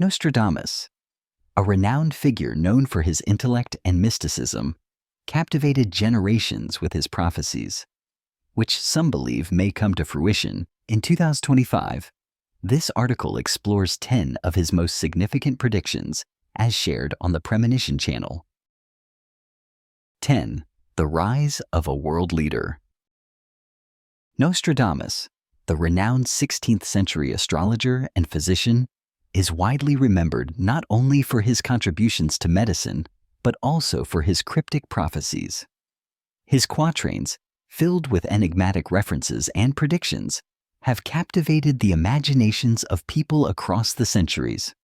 Nostradamus, a renowned figure known for his intellect and mysticism, captivated generations with his prophecies, which some believe may come to fruition in 2025. This article explores 10 of his most significant predictions as shared on the Premonition channel. 10. The rise of a world leader. Nostradamus, the renowned 16th century astrologer and physician, is widely remembered not only for his contributions to medicine, but also for his cryptic prophecies. His quatrains, filled with enigmatic references and predictions, have captivated the imaginations of people across the centuries,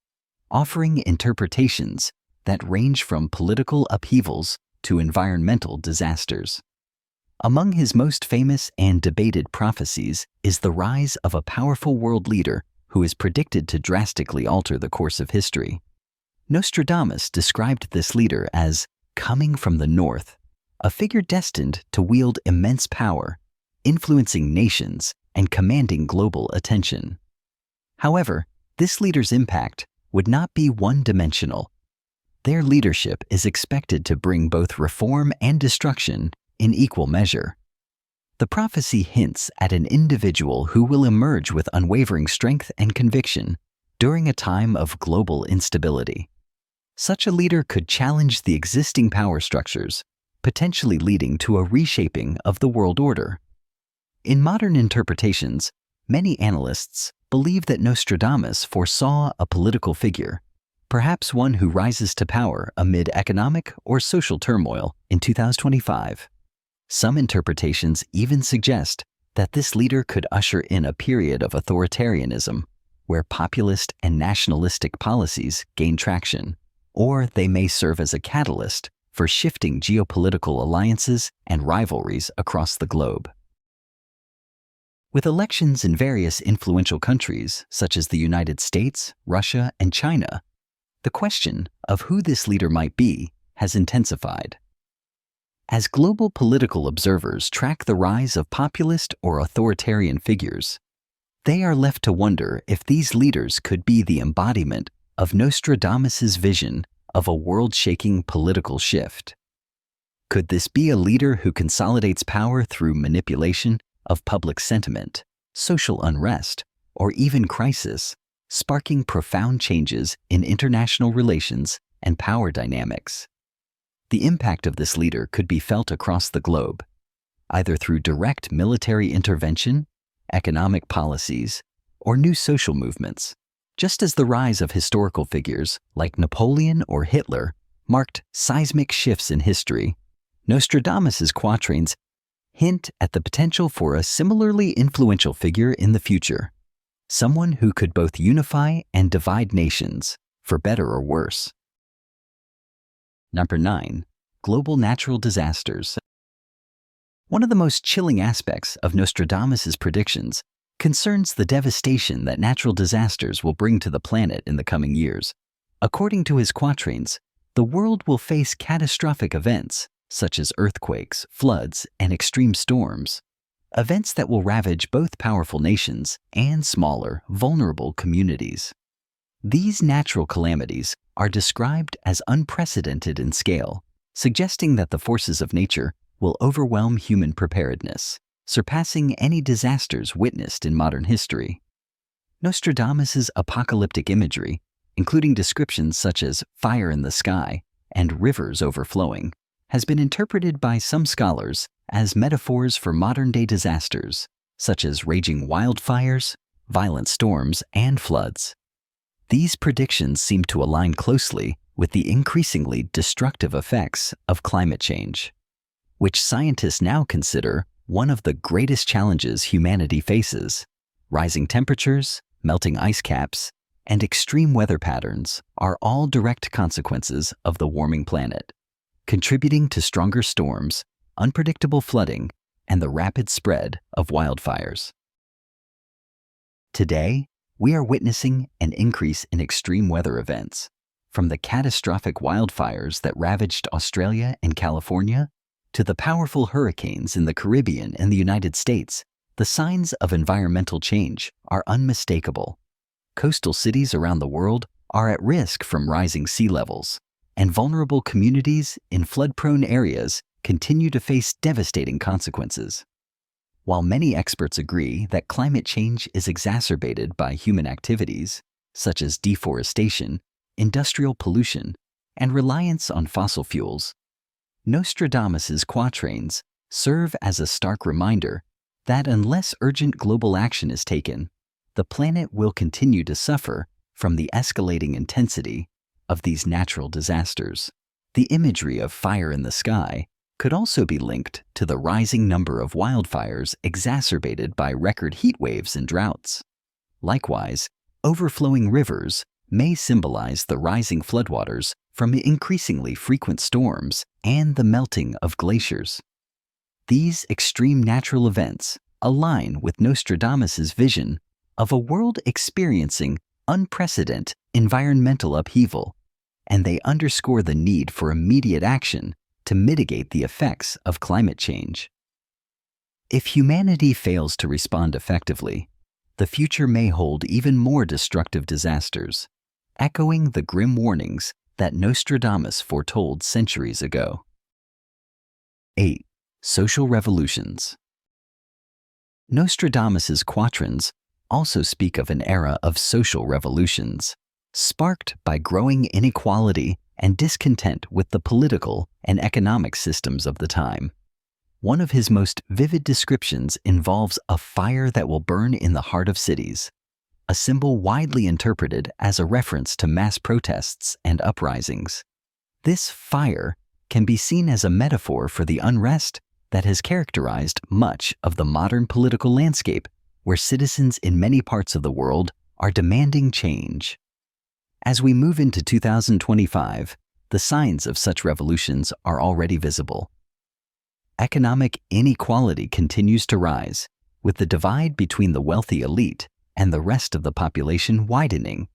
offering interpretations that range from political upheavals to environmental disasters. Among his most famous and debated prophecies is the rise of a powerful world leader who is predicted to drastically alter the course of history. Nostradamus described this leader as coming from the north, a figure destined to wield immense power, influencing nations and commanding global attention. However, this leader's impact would not be one-dimensional. Their leadership is expected to bring both reform and destruction in equal measure. The prophecy hints at an individual who will emerge with unwavering strength and conviction during a time of global instability. Such a leader could challenge the existing power structures, potentially leading to a reshaping of the world order. In modern interpretations, many analysts believe that Nostradamus foresaw a political figure, perhaps one who rises to power amid economic or social turmoil in 2025. Some interpretations even suggest that this leader could usher in a period of authoritarianism, where populist and nationalistic policies gain traction, or they may serve as a catalyst for shifting geopolitical alliances and rivalries across the globe. With elections in various influential countries, such as the United States, Russia, and China, the question of who this leader might be has intensified. As global political observers track the rise of populist or authoritarian figures, they are left to wonder if these leaders could be the embodiment of Nostradamus's vision of a world-shaking political shift. Could this be a leader who consolidates power through manipulation of public sentiment, social unrest, or even crisis, sparking profound changes in international relations and power dynamics? The impact of this leader could be felt across the globe, either through direct military intervention, economic policies, or new social movements. Just as the rise of historical figures like Napoleon or Hitler marked seismic shifts in history, Nostradamus's quatrains hint at the potential for a similarly influential figure in the future, someone who could both unify and divide nations, for better or worse. Number 9. Global natural disasters. One of the most chilling aspects of Nostradamus's predictions concerns the devastation that natural disasters will bring to the planet in the coming years. According to his quatrains, the world will face catastrophic events such as earthquakes, floods, and extreme storms, events that will ravage both powerful nations and smaller, vulnerable communities. These natural calamities are described as unprecedented in scale, suggesting that the forces of nature will overwhelm human preparedness, surpassing any disasters witnessed in modern history. Nostradamus's apocalyptic imagery, including descriptions such as fire in the sky and rivers overflowing, has been interpreted by some scholars as metaphors for modern-day disasters, such as raging wildfires, violent storms, and floods. These predictions seem to align closely with the increasingly destructive effects of climate change, which scientists now consider one of the greatest challenges humanity faces. Rising temperatures, melting ice caps, and extreme weather patterns are all direct consequences of the warming planet, contributing to stronger storms, unpredictable flooding, and the rapid spread of wildfires. Today, we are witnessing an increase in extreme weather events, from the catastrophic wildfires that ravaged Australia and California to the powerful hurricanes in the Caribbean and the United States. The signs of environmental change are unmistakable. Coastal cities around the world are at risk from rising sea levels, and vulnerable communities in flood-prone areas continue to face devastating consequences. While many experts agree that climate change is exacerbated by human activities, such as deforestation, industrial pollution, and reliance on fossil fuels, Nostradamus's quatrains serve as a stark reminder that unless urgent global action is taken, the planet will continue to suffer from the escalating intensity of these natural disasters. The imagery of fire in the sky could also be linked to the rising number of wildfires exacerbated by record heat waves and droughts. Likewise, overflowing rivers may symbolize the rising floodwaters from increasingly frequent storms and the melting of glaciers. These extreme natural events align with Nostradamus's vision of a world experiencing unprecedented environmental upheaval, and they underscore the need for immediate action to mitigate the effects of climate change. If humanity fails to respond effectively, the future may hold even more destructive disasters, echoing the grim warnings that Nostradamus foretold centuries ago. 8. Social revolutions. Nostradamus's quatrains also speak of an era of social revolutions, sparked by growing inequality and discontent with the political and economic systems of the time. One of his most vivid descriptions involves a fire that will burn in the heart of cities, a symbol widely interpreted as a reference to mass protests and uprisings. This fire can be seen as a metaphor for the unrest that has characterized much of the modern political landscape, where citizens in many parts of the world are demanding change. As we move into 2025, the signs of such revolutions are already visible. Economic inequality continues to rise, with the divide between the wealthy elite and the rest of the population widening.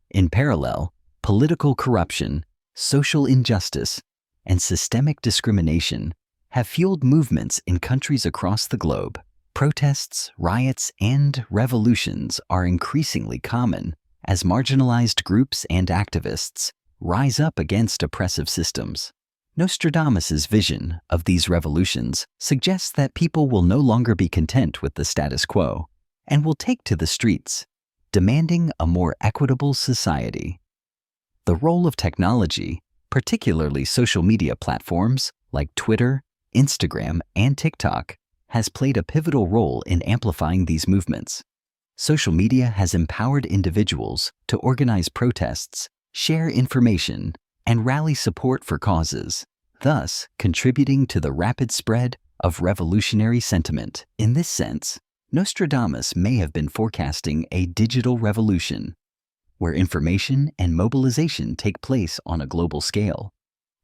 In parallel, political corruption, social injustice, and systemic discrimination have fueled movements in countries across the globe. Protests, riots, and revolutions are increasingly common as marginalized groups and activists rise up against oppressive systems. Nostradamus's vision of these revolutions suggests that people will no longer be content with the status quo and will take to the streets, demanding a more equitable society. The role of technology, particularly social media platforms like Twitter, Instagram, and TikTok, has played a pivotal role in amplifying these movements. Social media has empowered individuals to organize protests, share information, and rally support for causes, thus contributing to the rapid spread of revolutionary sentiment. In this sense, Nostradamus may have been forecasting a digital revolution, where information and mobilization take place on a global scale,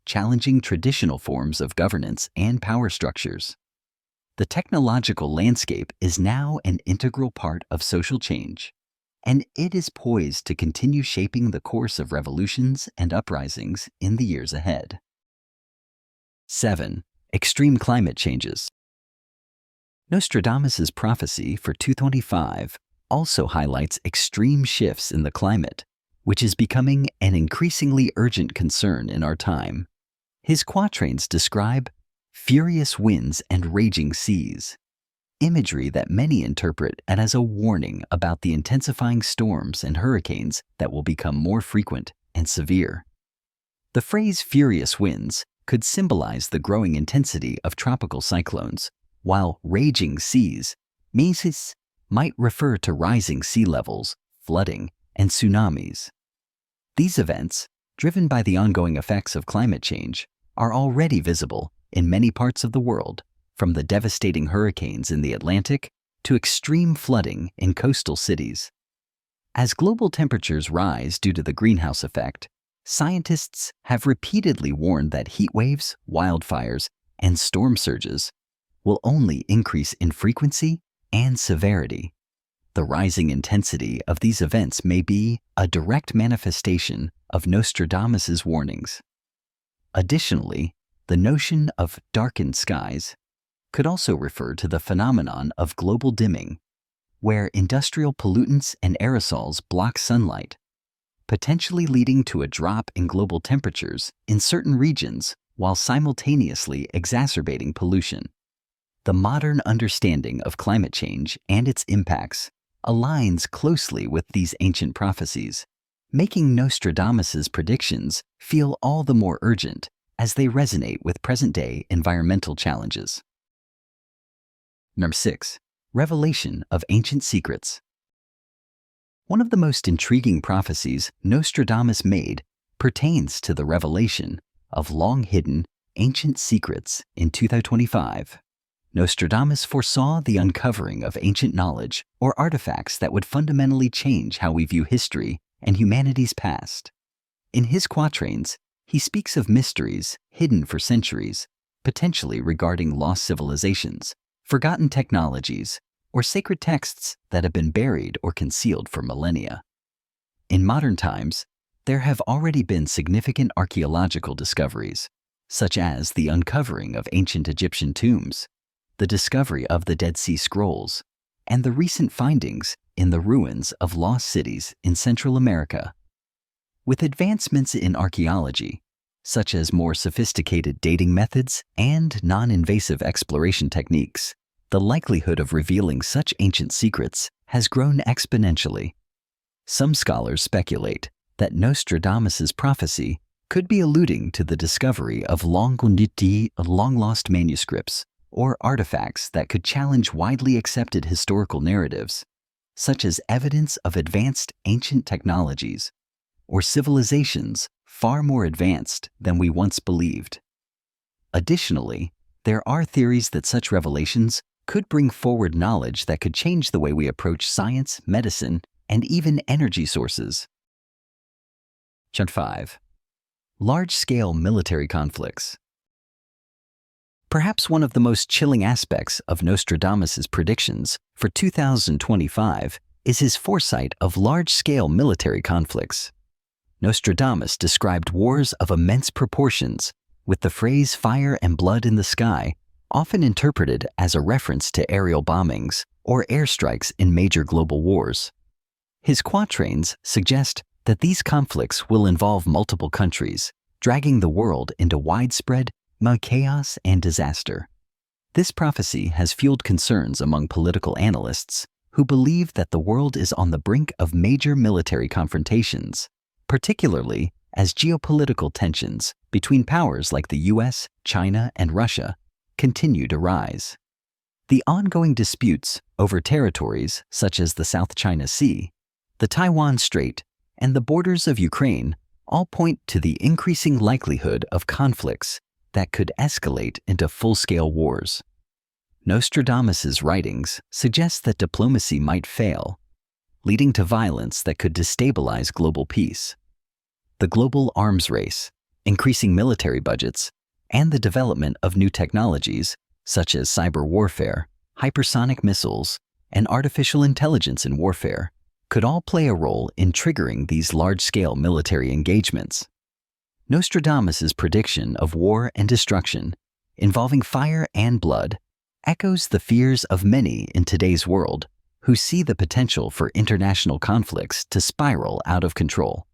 challenging traditional forms of governance and power structures. The technological landscape is now an integral part of social change, and it is poised to continue shaping the course of revolutions and uprisings in the years ahead. 7. Extreme climate changes. Nostradamus's prophecy for 2025 also highlights extreme shifts in the climate, which is becoming an increasingly urgent concern in our time. His quatrains describe furious winds and raging seas, imagery that many interpret as a warning about the intensifying storms and hurricanes that will become more frequent and severe. The phrase furious winds could symbolize the growing intensity of tropical cyclones, while raging seas might refer to rising sea levels, flooding, and tsunamis. These events, driven by the ongoing effects of climate change, are already visible in many parts of the world, from the devastating hurricanes in the Atlantic to extreme flooding in coastal cities. As global temperatures rise due to the greenhouse effect, scientists have repeatedly warned that heat waves, wildfires, and storm surges will only increase in frequency and severity. The rising intensity of these events may be a direct manifestation of Nostradamus's warnings. Additionally, the notion of darkened skies could also refer to the phenomenon of global dimming, where industrial pollutants and aerosols block sunlight, potentially leading to a drop in global temperatures in certain regions while simultaneously exacerbating pollution. The modern understanding of climate change and its impacts aligns closely with these ancient prophecies, making Nostradamus's predictions feel all the more urgent as they resonate with present-day environmental challenges. Number 6. Revelation of ancient secrets. One of the most intriguing prophecies Nostradamus made pertains to the revelation of long-hidden ancient secrets in 2025. Nostradamus foresaw the uncovering of ancient knowledge or artifacts that would fundamentally change how we view history and humanity's past. In his quatrains, he speaks of mysteries hidden for centuries, potentially regarding lost civilizations, forgotten technologies, or sacred texts that have been buried or concealed for millennia. In modern times, there have already been significant archaeological discoveries, such as the uncovering of ancient Egyptian tombs, the discovery of the Dead Sea Scrolls, and the recent findings in the ruins of lost cities in Central America. With advancements in archaeology, such as more sophisticated dating methods and non-invasive exploration techniques, the likelihood of revealing such ancient secrets has grown exponentially. Some scholars speculate that Nostradamus's prophecy could be alluding to the discovery of long-lost manuscripts or artifacts that could challenge widely accepted historical narratives, such as evidence of advanced ancient technologies or civilizations far more advanced than we once believed. Additionally, there are theories that such revelations could bring forward knowledge that could change the way we approach science, medicine, and even energy sources. Chapter 5. Large-scale military conflicts. Perhaps one of the most chilling aspects of Nostradamus's predictions for 2025 is his foresight of large-scale military conflicts. Nostradamus described wars of immense proportions, with the phrase fire and blood in the sky often interpreted as a reference to aerial bombings or airstrikes in major global wars. His quatrains suggest that these conflicts will involve multiple countries, dragging the world into widespread chaos and disaster. This prophecy has fueled concerns among political analysts who believe that the world is on the brink of major military confrontations, particularly as geopolitical tensions between powers like the US, China, and Russia continue to rise. The ongoing disputes over territories such as the South China Sea, the Taiwan Strait, and the borders of Ukraine all point to the increasing likelihood of conflicts that could escalate into full-scale wars. Nostradamus's writings suggest that diplomacy might fail, leading to violence that could destabilize global peace. The global arms race, increasing military budgets, and the development of new technologies such as cyber warfare, hypersonic missiles, and artificial intelligence in warfare could all play a role in triggering these large-scale military engagements. Nostradamus's prediction of war and destruction involving fire and blood echoes the fears of many in today's world who see the potential for international conflicts to spiral out of control.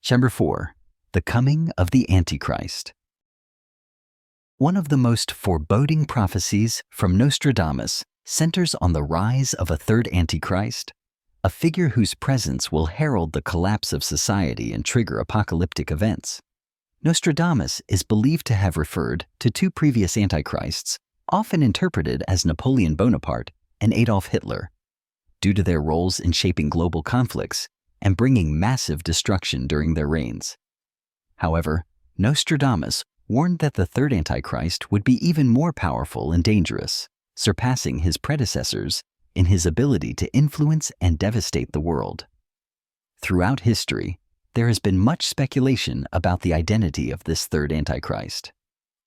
Chapter 4. The Coming of the Antichrist. One of the most foreboding prophecies from Nostradamus centers on the rise of a third Antichrist, a figure whose presence will herald the collapse of society and trigger apocalyptic events. Nostradamus is believed to have referred to two previous Antichrists, often interpreted as Napoleon Bonaparte and Adolf Hitler, due to their roles in shaping global conflicts and bringing massive destruction during their reigns. However, Nostradamus warned that the third Antichrist would be even more powerful and dangerous, surpassing his predecessors in his ability to influence and devastate the world. Throughout history, there has been much speculation about the identity of this third Antichrist.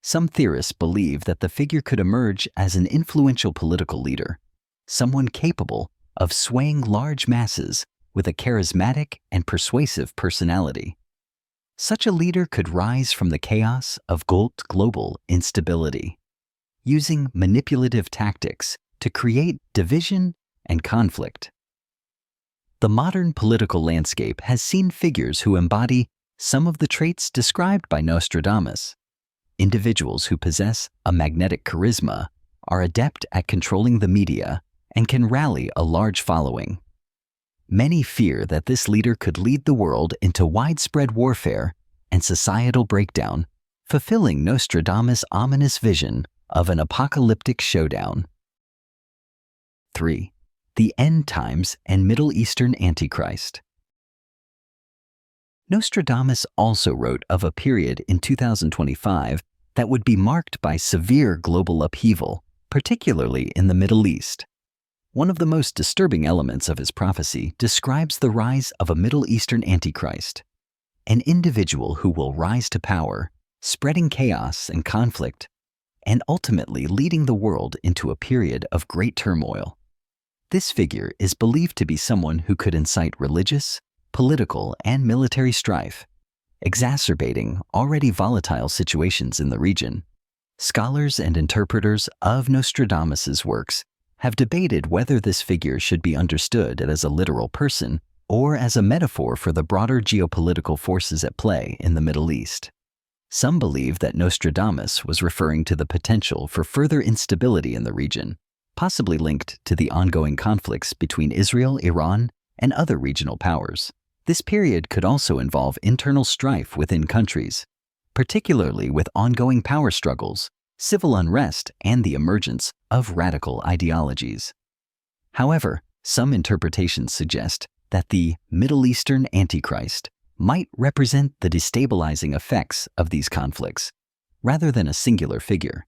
Some theorists believe that the figure could emerge as an influential political leader, someone capable of swaying large masses with a charismatic and persuasive personality. Such a leader could rise from the chaos of global instability, using manipulative tactics to create division and conflict. The modern political landscape has seen figures who embody some of the traits described by Nostradamus. Individuals who possess a magnetic charisma, are adept at controlling the media, and can rally a large following. Many fear that this leader could lead the world into widespread warfare and societal breakdown, fulfilling Nostradamus' ominous vision of an apocalyptic showdown. 3. The End Times and Middle Eastern Antichrist. Nostradamus also wrote of a period in 2025 that would be marked by severe global upheaval, particularly in the Middle East. One of the most disturbing elements of his prophecy describes the rise of a Middle Eastern Antichrist, an individual who will rise to power, spreading chaos and conflict, and ultimately leading the world into a period of great turmoil. This figure is believed to be someone who could incite religious, political, and military strife, exacerbating already volatile situations in the region. Scholars and interpreters of Nostradamus's works have debated whether this figure should be understood as a literal person or as a metaphor for the broader geopolitical forces at play in the Middle East. Some believe that Nostradamus was referring to the potential for further instability in the region, possibly linked to the ongoing conflicts between Israel, Iran, and other regional powers. This period could also involve internal strife within countries, particularly with ongoing power struggles, civil unrest, and the emergence of radical ideologies. However, some interpretations suggest that the Middle Eastern Antichrist might represent the destabilizing effects of these conflicts, rather than a singular figure.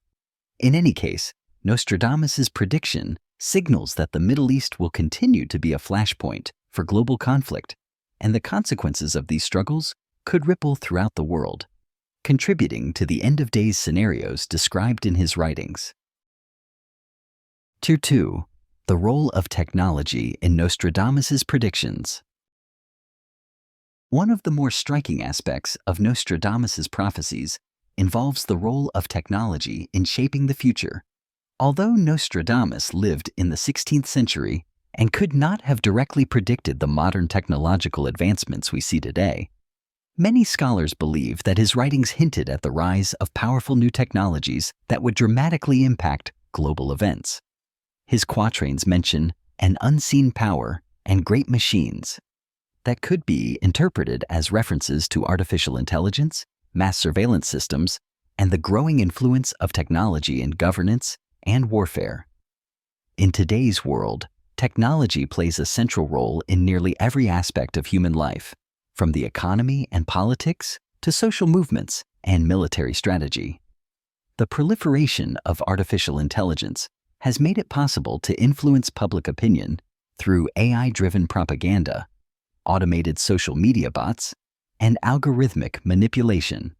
In any case, Nostradamus's prediction signals that the Middle East will continue to be a flashpoint for global conflict, and the consequences of these struggles could ripple throughout the world, contributing to the end-of-days scenarios described in his writings. Tier 2. The role of technology in Nostradamus's predictions. One of the more striking aspects of Nostradamus's prophecies involves the role of technology in shaping the future. Although Nostradamus lived in the 16th century and could not have directly predicted the modern technological advancements we see today, many scholars believe that his writings hinted at the rise of powerful new technologies that would dramatically impact global events. His quatrains mention an unseen power and great machines that could be interpreted as references to artificial intelligence, mass surveillance systems, and the growing influence of technology in governance and warfare. In today's world, technology plays a central role in nearly every aspect of human life, from the economy and politics to social movements and military strategy. The proliferation of artificial intelligence has made it possible to influence public opinion through AI-driven propaganda, automated social media bots, and algorithmic manipulation.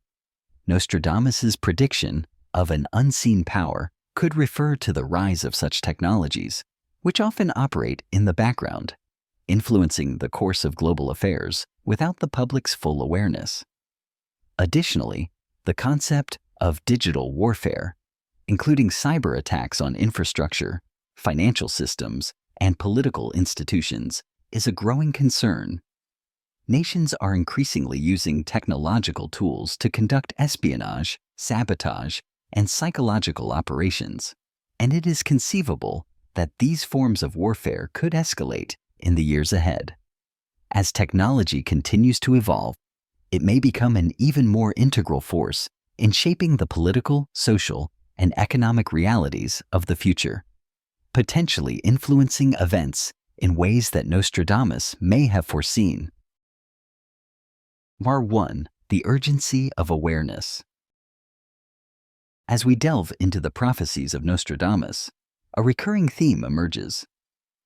Nostradamus's prediction of an unseen power could refer to the rise of such technologies, which often operate in the background, influencing the course of global affairs without the public's full awareness. Additionally, the concept of digital warfare, including cyber attacks on infrastructure, financial systems, and political institutions, is a growing concern. Nations are increasingly using technological tools to conduct espionage, sabotage, and psychological operations, and it is conceivable that these forms of warfare could escalate in the years ahead. As technology continues to evolve, it may become an even more integral force in shaping the political, social, and economic realities of the future, potentially influencing events in ways that Nostradamus may have foreseen. Mar 1. The urgency of awareness. As we delve into the prophecies of Nostradamus, a recurring theme emerges.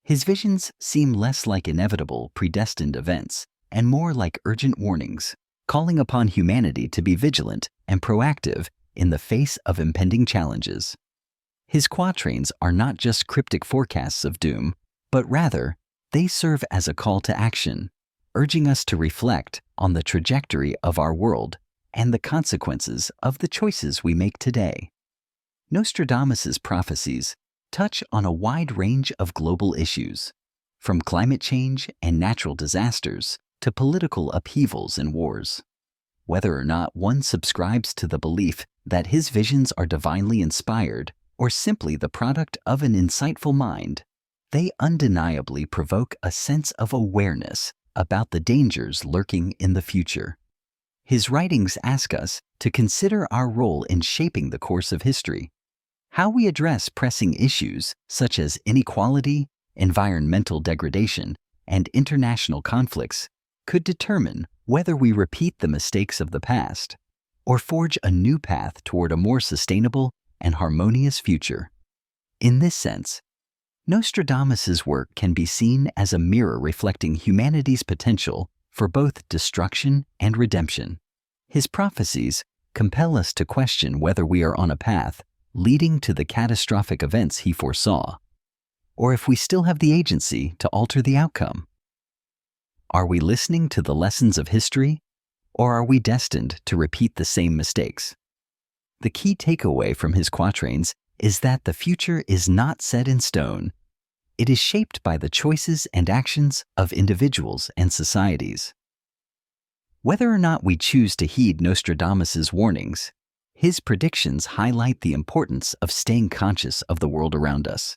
His visions seem less like inevitable, predestined events and more like urgent warnings, calling upon humanity to be vigilant and proactive in the face of impending challenges. His quatrains are not just cryptic forecasts of doom, but rather, they serve as a call to action, urging us to reflect on the trajectory of our world and the consequences of the choices we make today. Nostradamus's prophecies touch on a wide range of global issues, from climate change and natural disasters to political upheavals and wars. Whether or not one subscribes to the belief that his visions are divinely inspired or simply the product of an insightful mind, they undeniably provoke a sense of awareness about the dangers lurking in the future. His writings ask us to consider our role in shaping the course of history. How we address pressing issues such as inequality, environmental degradation, and international conflicts could determine whether we repeat the mistakes of the past or forge a new path toward a more sustainable and harmonious future. In this sense, Nostradamus's work can be seen as a mirror reflecting humanity's potential for both destruction and redemption. His prophecies compel us to question whether we are on a path leading to the catastrophic events he foresaw, or if we still have the agency to alter the outcome. Are we listening to the lessons of history, or are we destined to repeat the same mistakes? The key takeaway from his quatrains is that the future is not set in stone. It is shaped by the choices and actions of individuals and societies. Whether or not we choose to heed Nostradamus's warnings, his predictions highlight the importance of staying conscious of the world around us,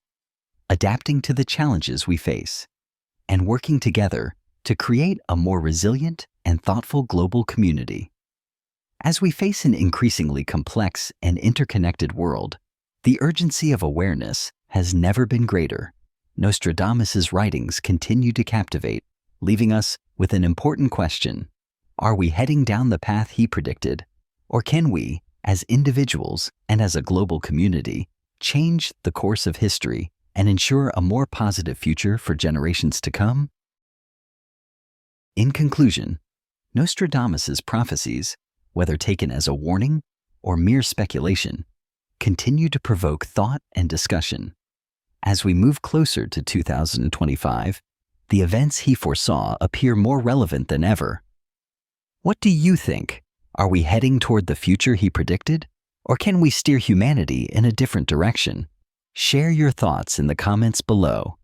adapting to the challenges we face, and working together to create a more resilient and thoughtful global community. As we face an increasingly complex and interconnected world, the urgency of awareness has never been greater. Nostradamus's writings continue to captivate, leaving us with an important question. Are we heading down the path he predicted, or can we, as individuals and as a global community, change the course of history and ensure a more positive future for generations to come? In conclusion, Nostradamus's prophecies, whether taken as a warning or mere speculation, continue to provoke thought and discussion. As we move closer to 2025, the events he foresaw appear more relevant than ever. What do you think? Are we heading toward the future he predicted, or can we steer humanity in a different direction? Share your thoughts in the comments below.